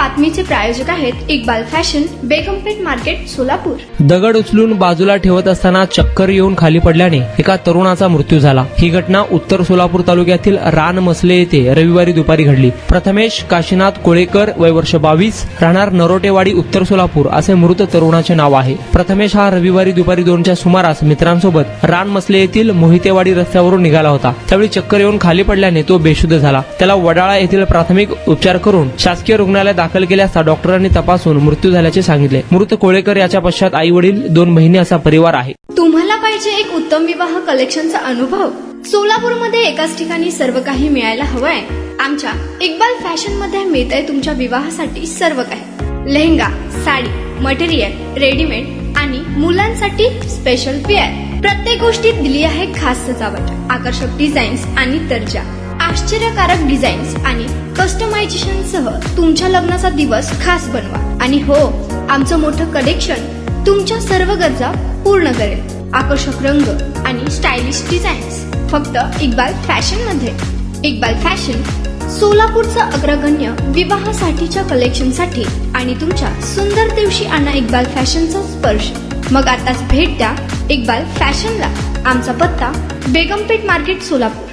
बातमीचे प्रायोजक आहेत Iqbal fashion, बेगमपेठ market, Solapur. दगड उचलून बाजूला ठेवत असताना चक्कर येऊन खाली पडल्याने एका तरुणाचा मृत्यू झाला। ही घटना उत्तर सोलापूर तालुक्यातील रानमसले येथे रविवारी दुपारी घडली। प्रथमेश काशीनाथ कोळेकर, वय वर्ष 22, राहणार नरोटेवाडी, उत्तर सोलापूर असे मृत तरुणाचे नाव आहे। प्रथमेश हा रविवारी दुपारी 2च्या सुमारास मित्रांसोबत रानमसले येथील मोहितेवाडी रस्त्यावरून निघाला होता। त्यावेळी चक्कर येऊन खाली पडल्याने तो बेशुद्ध झाला। त्याला वडाळा येथील प्राथमिक उपचार करून शासकीय रुग्णालयात दाखल केले असता डॉक्टरांनी तपासून मृत्यू झाल्याचे सांगितले। मृत कोळेकर याच्या पश्चात आई वडील, 2 बहिणी असा परिवार आहे। तुम्हाला पाहिजे एक उत्तम विवाह कलेक्शनचा अनुभव? सोलापूरमध्ये एकाच ठिकाणी सर्व काही मिळायला हवंय? आमच्या इक्बाल फॅशन मध्ये मिळतंय तुमच्या विवाहासाठी सर्व काही। लेहंगा, साडी, मटेरियल, रेडीमेड आणि मुलांसाठी स्पेशल वेअर। प्रत्येक गोष्टीत दिली आहे खास सजावट, आकर्षक डिझाईन्स आणि दर्जा, आश्चर्यकारक डिझाईन्स आणि कस्टमायझेशन सह तुमच्या लग्नाचा दिवस खास बनवा। आणि हो, आमचं मोठं कलेक्शन तुमच्या सर्व गरजा पूर्ण करेल। आकर्षक रंग आणि स्टायलिश डिझाईन्स फक्त इक्बाल फॅशन मध्ये। इक्बाल फॅशन सोलापूरचा अग्रगण्य विवाहासाठीच्या कलेक्शनसाठी आणि तुमच्या सुंदर दिवशी आणा इक्बाल फॅशनचा स्पर्श। मग आताच भेट द्या इक्बाल फॅशनला। आमचा पत्ता बेगमपेठ मार्केट, सोलापूर।